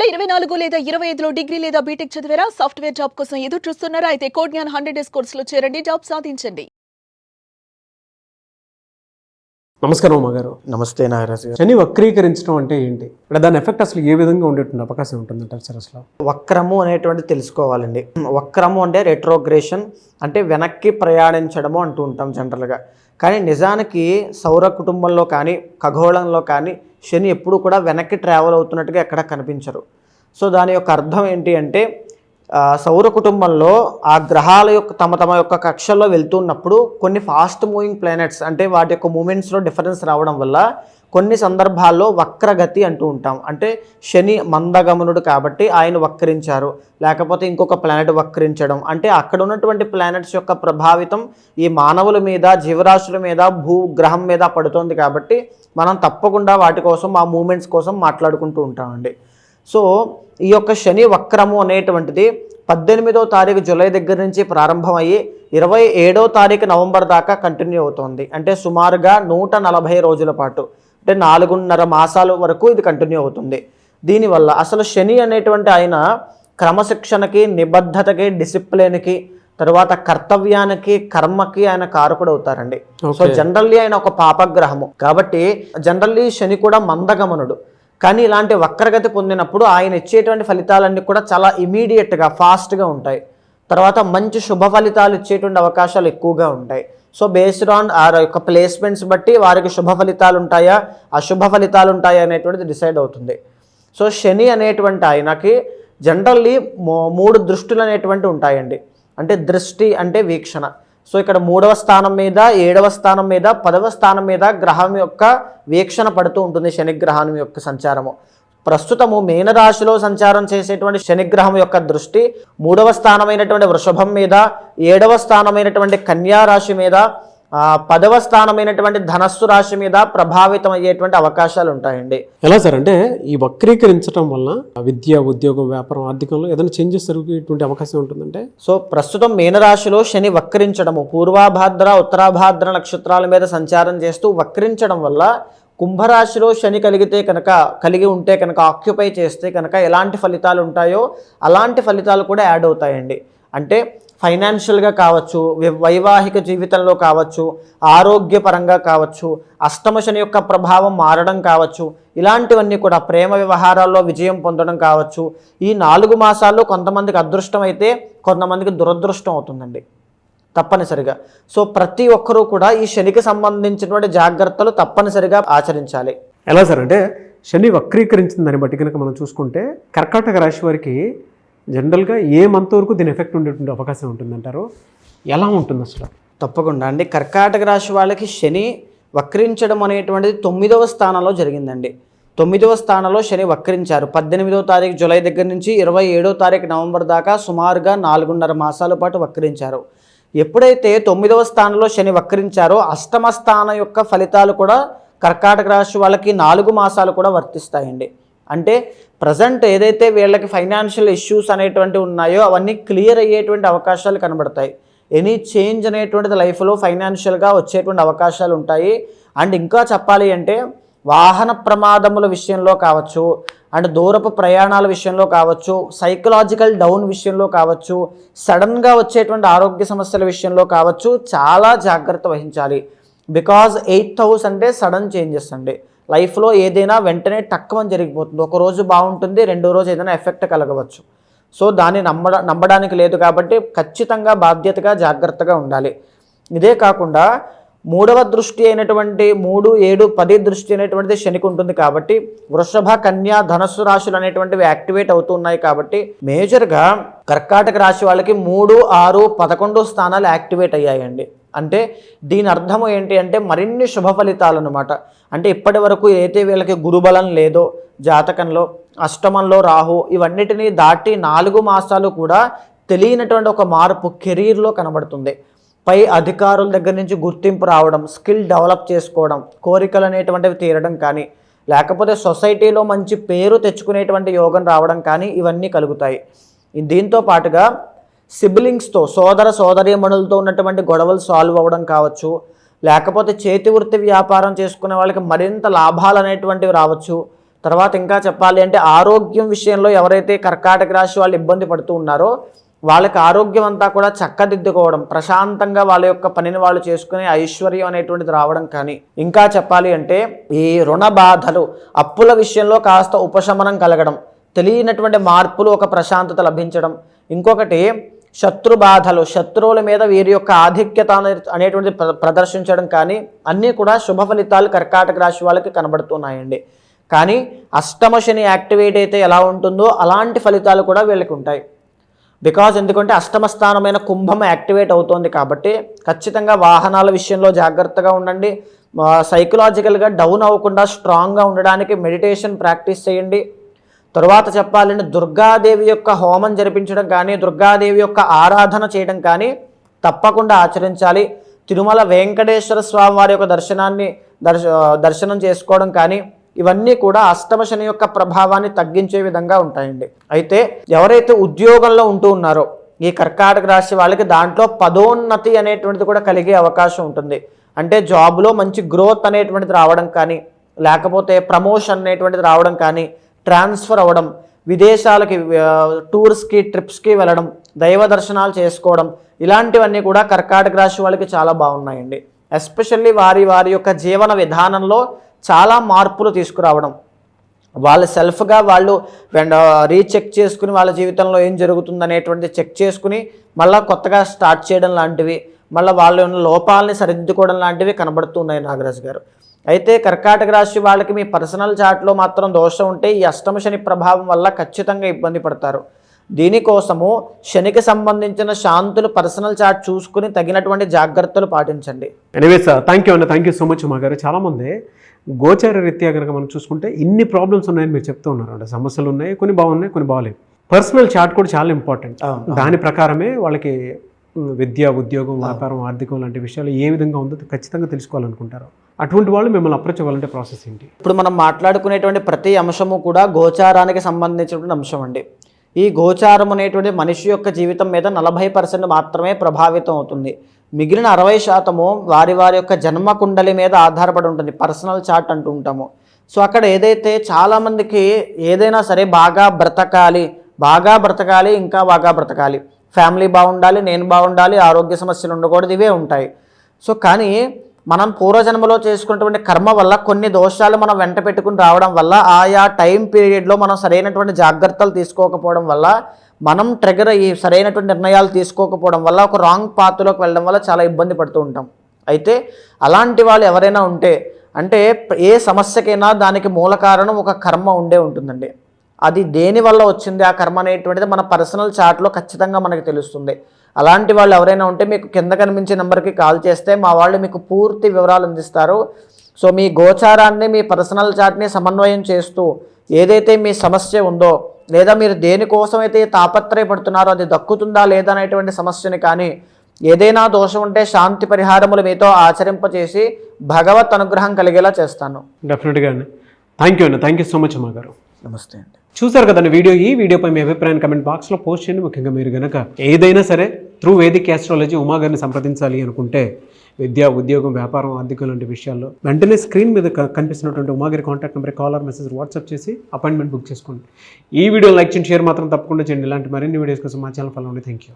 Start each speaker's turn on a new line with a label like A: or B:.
A: 2024 లేదా 25లో డిగ్రీ లేదా బీటెక్ చదివారా? సాఫ్ట్వేర్ జాబ్ కోసం ఎదురు చూస్తున్నారా? అయితే కోడ్ జ్ఞాన్ 100 డేస్ కోర్సులో చేరండి, జాబ్ సాధించండి.
B: నమస్కారం అమ్మగారు.
C: నమస్తే నాగరాజు గారు.
B: శని వక్రీకరించడం అంటే ఏంటి? దాని ఎఫెక్ట్ అసలు ఏ విధంగా ఉండేటువంటి అవకాశం ఉంటుందంటారు సార్? అసలు
C: వక్రము అనేటువంటిది తెలుసుకోవాలండి. వక్రము అంటే రెట్రోగ్రేషన్, అంటే వెనక్కి ప్రయాణించడము అంటూ ఉంటాం జనరల్గా. కానీ నిజానికి సౌర కుటుంబంలో కానీ ఖగోళంలో కానీ శని ఎప్పుడు కూడా వెనక్కి ట్రావెల్ అవుతున్నట్టుగా ఎక్కడ కనిపించరు. సో దాని యొక్క అర్థం ఏంటి అంటే సౌర కుటుంబంలో ఆ గ్రహాల యొక్క తమ యొక్క కక్షల్లో వెళ్తున్నప్పుడు కొన్ని ఫాస్ట్ మూవింగ్ ప్లానెట్స్, అంటే వాటి యొక్క మూమెంట్స్లో డిఫరెన్స్ రావడం వల్ల కొన్ని సందర్భాల్లో వక్రగతి అంటూ ఉంటాం. అంటే శని మందగమనుడు కాబట్టి ఆయన వక్రించారు, లేకపోతే ఇంకొక ప్లానెట్ వక్రించడం, అంటే అక్కడ ఉన్నటువంటి ప్లానెట్స్ యొక్క ప్రభావితం ఈ మానవుల మీద, జీవరాశుల మీద, భూగ్రహం మీద పడుతుంది. కాబట్టి మనం తప్పకుండా వాటి కోసం, ఆ మూమెంట్స్ కోసం మాట్లాడుకుంటూ ఉంటామండి. సో ఈ యొక్క శని వక్రము అనేటువంటిది 18వ తారీఖు జూలై దగ్గర నుంచి ప్రారంభమయ్యి 27వ తారీఖు నవంబర్ దాకా కంటిన్యూ అవుతుంది. అంటే సుమారుగా 140 రోజుల పాటు, అంటే 4.5 మాసాల వరకు ఇది కంటిన్యూ అవుతుంది. దీనివల్ల అసలు శని అనేటువంటి ఆయన క్రమశిక్షణకి, నిబద్ధతకి, డిసిప్లిన్కి, తర్వాత కర్తవ్యానికి, కర్మకి ఆయన కారకుడు అవుతారండి. సో జనరల్లీ ఆయన ఒక పాపగ్రహము కాబట్టి జనరల్లీ శని కూడా మందగమనుడు. కానీ ఇలాంటి వక్రగతి పొందినప్పుడు ఆయన ఇచ్చేటువంటి ఫలితాలన్నీ కూడా చాలా ఇమీడియట్గా, ఫాస్ట్గా ఉంటాయి. తర్వాత మంచి శుభ ఫలితాలు ఇచ్చేటువంటి అవకాశాలు ఎక్కువగా ఉంటాయి. సో బేస్డ్ ఆన్ ఆ యొక్క ప్లేస్మెంట్స్ బట్టి వారికి శుభ ఫలితాలు ఉంటాయా, అశుభ ఫలితాలు ఉంటాయా అనేటువంటిది డిసైడ్ అవుతుంది. సో శని అనేటువంటి ఆయనకి జనరల్లీ 3 దృష్టులు అనేటువంటి ఉంటాయండి. అంటే దృష్టి అంటే వీక్షణ. సో ఇక్కడ 3వ స్థానం మీద, 7వ స్థానం మీద, 10వ స్థానం మీద గ్రహం యొక్క వీక్షణ పడుతూ ఉంటుంది. శనిగ్రహం యొక్క సంచారము ప్రస్తుతము మీనరాశిలో సంచారం చేసేటువంటి శనిగ్రహం యొక్క దృష్టి 3వ స్థానమైనటువంటి వృషభం మీద, 7వ స్థానమైనటువంటి కన్యా రాశి మీద, 10వ స్థానమైనటువంటి ధనస్సు రాశి మీద ప్రభావితం అయ్యేటువంటి అవకాశాలు ఉంటాయండి.
B: ఎలా సార్? అంటే ఈ వక్రీకరించడం వల్ల విద్య, ఉద్యోగం, వ్యాపారం, ఆర్థికంలో ఏదైనా చేంజెస్ జరిగేటువంటి అవకాశం ఉంటుందంటే?
C: సో ప్రస్తుతం మీనరాశిలో శని వక్రించడము, పూర్వాభాద్ర, ఉత్తరాభాద్ర నక్షత్రాల మీద సంచారం చేస్తూ వక్రించడం వల్ల కుంభరాశిలో శని కలిగి ఉంటే కనుక, ఆక్యుపై చేస్తే కనుక ఎలాంటి ఫలితాలు ఉంటాయో అలాంటి ఫలితాలు కూడా యాడ్ అవుతాయండి. అంటే ఫైనాన్షియల్గా కావచ్చు, వైవాహిక జీవితంలో కావచ్చు, ఆరోగ్యపరంగా కావచ్చు, అష్టమ శని యొక్క ప్రభావం మారడం కావచ్చు, ఇలాంటివన్నీ కూడా ప్రేమ వ్యవహారాల్లో విజయం పొందడం కావచ్చు. ఈ 4 మాసాల్లో కొంతమందికి అదృష్టం అయితే కొంతమందికి దురదృష్టం అవుతుందండి తప్పనిసరిగా. సో ప్రతి ఒక్కరూ కూడా ఈ శనికి సంబంధించినటువంటి జాగ్రత్తలు తప్పనిసరిగా ఆచరించాలి.
B: ఎలా సార్? అంటే శని వక్రీకరించిన దాన్ని బట్టి కనుక మనం చూసుకుంటే కర్కాటక రాశి వారికి జనరల్గా ఏ మంత్ వరకు దీని ఎఫెక్ట్ ఉండేటువంటి అవకాశం ఉంటుందంటారు? ఎలా ఉంటుంది అసలు?
C: తప్పకుండా అండి. కర్కాటక రాశి వాళ్ళకి శని వక్రించడం అనేటువంటిది 9వ స్థానంలో జరిగిందండి. 9వ స్థానంలో శని వక్రించారు. 18వ తారీఖు జూలై దగ్గర నుంచి 27వ తారీఖు నవంబర్ దాకా సుమారుగా 4.5 మాసాల పాటు వక్రించారు. ఎప్పుడైతే 9వ స్థానంలో శని వక్రించారో అష్టమ స్థానం యొక్క ఫలితాలు కూడా కర్కాటక రాశి వాళ్ళకి 4 మాసాలు కూడా వర్తిస్తాయండి. అంటే ప్రజెంట్ ఏదైతే వీళ్ళకి ఫైనాన్షియల్ ఇష్యూస్ అనేటువంటి ఉన్నాయో అవన్నీ క్లియర్ అయ్యేటువంటి అవకాశాలు కనబడతాయి. ఎనీ చేంజ్ అనేటువంటిది లైఫ్లో ఫైనాన్షియల్గా వచ్చేటువంటి అవకాశాలు ఉంటాయి. అండ్ ఇంకా చెప్పాలి అంటే వాహన ప్రమాదముల విషయంలో కావచ్చు, అండ్ దూరపు ప్రయాణాల విషయంలో కావచ్చు, సైకలాజికల్ డౌన్ విషయంలో కావచ్చు, సడన్గా వచ్చేటువంటి ఆరోగ్య సమస్యల విషయంలో కావచ్చు, చాలా జాగ్రత్త వహించాలి. బికాజ్ 8th హౌస్ అంటే సడన్ చేంజెస్ అండి. లైఫ్లో ఏదైనా వెంటనే టక్కుమని జరిగిపోతుంది. ఒక రోజు బాగుంటుంది, 2వ రోజు ఏదైనా ఎఫెక్ట్ కలగవచ్చు. సో దాన్ని నమ్మడానికి లేదు కాబట్టి ఖచ్చితంగా బాధ్యతగా, జాగ్రత్తగా ఉండాలి. ఇదే కాకుండా 3వ దృష్టి అయినటువంటి 3, 7, 10 దృష్టి అనేటువంటిది శనికి ఉంటుంది కాబట్టి వృషభ, కన్యా, ధనస్సు రాశులు అనేటువంటివి యాక్టివేట్ అవుతున్నాయి. కాబట్టి మేజర్గా కర్కాటక రాశి వాళ్ళకి 3, 6, 11 స్థానాలు యాక్టివేట్ అయ్యాయండి. అంటే దీని అర్థము ఏంటి అంటే మరిన్ని శుభ ఫలితాలు అన్నమాట. అంటే ఇప్పటి వరకు ఏదైతే వీళ్ళకి గురుబలం లేదో జాతకంలో, అష్టమంలో రాహు, ఇవన్నిటినీ దాటి 4 మాసాలు కూడా తెలియనటువంటి ఒక మార్పు కెరీర్లో కనబడుతుంది. పై అధికారుల దగ్గర నుంచి గుర్తింపు రావడం, స్కిల్ డెవలప్ చేసుకోవడం, కోరికలు అనేటువంటివి తీరడం కానీ, లేకపోతే సొసైటీలో మంచి పేరు తెచ్చుకునేటువంటి యోగం రావడం కానీ ఇవన్నీ కలుగుతాయి. దీంతో పాటుగా సిబ్లింగ్స్తో, సోదర సోదరీమణులతో ఉన్నటువంటి గొడవలు సాల్వ్ అవ్వడం కావచ్చు, లేకపోతే చేతి వృత్తి వ్యాపారం చేసుకునే వాళ్ళకి మరింత లాభాలు అనేటువంటివి రావచ్చు. తర్వాత ఇంకా చెప్పాలి అంటే ఆరోగ్యం విషయంలో ఎవరైతే కర్కాటక రాశి వాళ్ళు ఇబ్బంది పడుతూ ఉన్నారో వాళ్ళకి ఆరోగ్యం అంతా కూడా చక్కదిద్దుకోవడం, ప్రశాంతంగా వాళ్ళ యొక్క పనిని వాళ్ళు చేసుకునే ఐశ్వర్యం అనేటువంటిది రావడం కానీ, ఇంకా చెప్పాలి అంటే ఈ రుణ బాధలు, అప్పుల విషయంలో కాస్త ఉపశమనం కలగడం, తెలియనటువంటి మార్పులు, ఒక ప్రశాంతత లభించడం, ఇంకొకటి శత్రు బాధలు, శత్రువుల మీద వీరి యొక్క ఆధిక్యత అనేటువంటి ప్రదర్శించడం కానీ, అన్నీ కూడా శుభ ఫలితాలు కర్కాటక రాశి వాళ్ళకి కనబడుతున్నాయండి. కానీ అష్టమ శని యాక్టివేట్ అయితే ఎలా ఉంటుందో అలాంటి ఫలితాలు కూడా వీళ్ళకి ఉంటాయి. బికాజ్ ఎందుకంటే అష్టమ స్థానమైన కుంభం యాక్టివేట్ అవుతోంది కాబట్టి ఖచ్చితంగా వాహనాల విషయంలో జాగ్రత్తగా ఉండండి. సైకలాజికల్గా డౌన్ అవ్వకుండా స్ట్రాంగ్గా ఉండడానికి మెడిటేషన్ ప్రాక్టీస్ చేయండి. తరువాత చెప్పాలంటే దుర్గాదేవి యొక్క హోమం జరిపించడం కానీ, దుర్గాదేవి యొక్క ఆరాధన చేయడం కానీ తప్పకుండా ఆచరించాలి. తిరుమల వెంకటేశ్వర స్వామి వారి యొక్క దర్శనం చేసుకోవడం కానీ, ఇవన్నీ కూడా అష్టమ శని యొక్క ప్రభావాన్ని తగ్గించే విధంగా ఉంటాయండి. అయితే ఎవరైతే ఉద్యోగంలో ఉంటూ ఉన్నారో ఈ కర్కాటక రాశి వాళ్ళకి దాంట్లో పదోన్నతి అనేటువంటిది కూడా కలిగే అవకాశం ఉంటుంది. అంటే జాబ్లో మంచి గ్రోత్ అనేటువంటిది రావడం కానీ, లేకపోతే ప్రమోషన్ అనేటువంటిది రావడం కానీ, ట్రాన్స్ఫర్ అవ్వడం, విదేశాలకి టూర్స్కి ట్రిప్స్కి వెళ్ళడం, దైవ దర్శనాలు చేసుకోవడం, ఇలాంటివన్నీ కూడా కర్కాటక రాశి వాళ్ళకి చాలా బాగున్నాయండి. ఎస్పెషల్లీ వారి యొక్క జీవన విధానంలో చాలా మార్పులు తీసుకురావడం, వాళ్ళు సెల్ఫ్గా వాళ్ళు రీచెక్ చేసుకుని వాళ్ళ జీవితంలో ఏం జరుగుతుంది అనేటువంటి చెక్ చేసుకుని మళ్ళీ కొత్తగా స్టార్ట్ చేయడం లాంటివి, మళ్ళీ వాళ్ళ ఉన్న లోపాలని సరిదిద్దుకోవడం లాంటివి కనబడుతున్నాయి నాగరాజు గారు. అయితే కర్కాటక రాశి వాళ్ళకి మీ పర్సనల్ చార్ట్లో మాత్రం దోషం ఉంటే ఈ అష్టమ శని ప్రభావం వల్ల ఖచ్చితంగా ఇబ్బంది పడతారు. దీనికోసము శనికి సంబంధించిన శాంతులు పర్సనల్ చార్ట్ చూసుకుని తగినటువంటి జాగ్రత్తలు పాటించండి.
B: ఎనీవేస్ థ్యాంక్ యూ అండి, thank you so much Uma గారు. చాలామంది గోచార రీత్యా కనుక మనం చూసుకుంటే ఇన్ని ప్రాబ్లమ్స్ ఉన్నాయని మీరు చెప్తూ ఉన్నారు. అంటే సమస్యలు ఉన్నాయి, కొన్ని బాగున్నాయి, కొన్ని బాగాలేవు. పర్సనల్ చార్ట్ కూడా చాలా ఇంపార్టెంట్. దాని ప్రకారమే వాళ్ళకి విద్య, ఉద్యోగం, వ్యాపారం, ఆర్థికం లాంటి విషయాలు ఏ విధంగా ఉందో ఖచ్చితంగా తెలుసుకోవాలనుకుంటారు. అటువంటి వాళ్ళు మిమ్మల్ని అప్రోచ్ అవ్వాలంటే ప్రాసెస్ ఏంటి?
C: ఇప్పుడు మనం మాట్లాడుకునేటువంటి ప్రతి అంశము కూడా గోచారానికి సంబంధించినటువంటి అంశం అండి. ఈ గోచారం అనేటువంటి మనిషి యొక్క జీవితం మీద 40% మాత్రమే ప్రభావితం అవుతుంది. మిగిలిన 60% వారి యొక్క జన్మ కుండలి మీద ఆధారపడి ఉంటుంది, పర్సనల్ చార్ట్ అంటూ ఉంటాము. సో అక్కడ ఏదైతే చాలామందికి ఏదైనా సరే బాగా బ్రతకాలి, ఇంకా బాగా బ్రతకాలి, ఫ్యామిలీ బాగుండాలి, నేను బాగుండాలి, ఆరోగ్య సమస్యలు ఉండకూడదు, ఇవే ఉంటాయి. సో కానీ మనం పూర్వజన్మలో చేసుకున్నటువంటి కర్మ వల్ల కొన్ని దోషాలు మనం వెంట పెట్టుకుని రావడం వల్ల, ఆయా టైం పీరియడ్లో మనం సరైనటువంటి జాగ్రత్తలు తీసుకోకపోవడం వల్ల, మనం ట్రిగర్ అయ్యి సరైనటువంటి నిర్ణయాలు తీసుకోకపోవడం వల్ల ఒక రాంగ్ పాత్లోకి వెళ్ళడం వల్ల చాలా ఇబ్బంది పడుతూ ఉంటాం. అయితే అలాంటి వాళ్ళు ఎవరైనా ఉంటే, అంటే ఏ సమస్యకైనా దానికి మూల కారణం ఒక కర్మ ఉంటుందండి. అది దేని వల్ల వచ్చింది ఆ కర్మ అనేటువంటిది మన పర్సనల్ చార్ట్లో ఖచ్చితంగా మనకి తెలుస్తుంది. అలాంటి వాళ్ళు ఎవరైనా ఉంటే మీకు కింద కనిపించే నెంబర్కి కాల్ చేస్తే మా వాళ్ళు మీకు పూర్తి వివరాలు అందిస్తారు. సో మీ గోచారాన్ని, మీ పర్సనల్ చార్ట్ని సమన్వయం చేస్తూ ఏదైతే మీ సమస్య ఉందో, లేదా మీరు దేనికోసమైతే తాపత్రయపడుతున్నారో అది దక్కుతుందా లేదా అనేటువంటి సమస్యని కానీ, ఏదైనా దోషం ఉంటే శాంతి పరిహారములు మీతో ఆచరింపచేసి భగవత్ అనుగ్రహం కలిగేలా చేస్తాను.
B: డెఫినెట్గా అండి. థ్యాంక్ యూ అండి, థ్యాంక్ యూ సో మచ్ అమ్మ గారు.
C: నమస్తే అండి.
B: చూసారు కదండి వీడియో. ఈ వీడియోపై మీ అభిప్రాయాన్ని కమెంట్ బాక్స్లో పోస్ట్ చేయండి. ముఖ్యంగా మీరు కనుక ఏదైనా సరే త్రూ వేదిక్ ఆస్ట్రాలజీ ఉమా గారిని సంప్రదించాలి అనుకుంటే, విద్య, ఉద్యోగం, వ్యాపారం, ఆర్థికం లాంటి విషయాల్లో వెంటనే స్క్రీన్ మీద కనిపిస్తున్నటువంటి ఉమా గారి contact number call or message WhatsApp చేసి అపాయింట్మెంట్ బుక్ చేసుకోండి. ఈ వీడియో లైక్ చేయండి, షేర్ మాత్రం తప్పకుండా చేయండి. ఇలాంటి మరిన్ని వీడియోస్ కోసం మా ఛానల్ ఫాలో అవ్వండి. Thank you.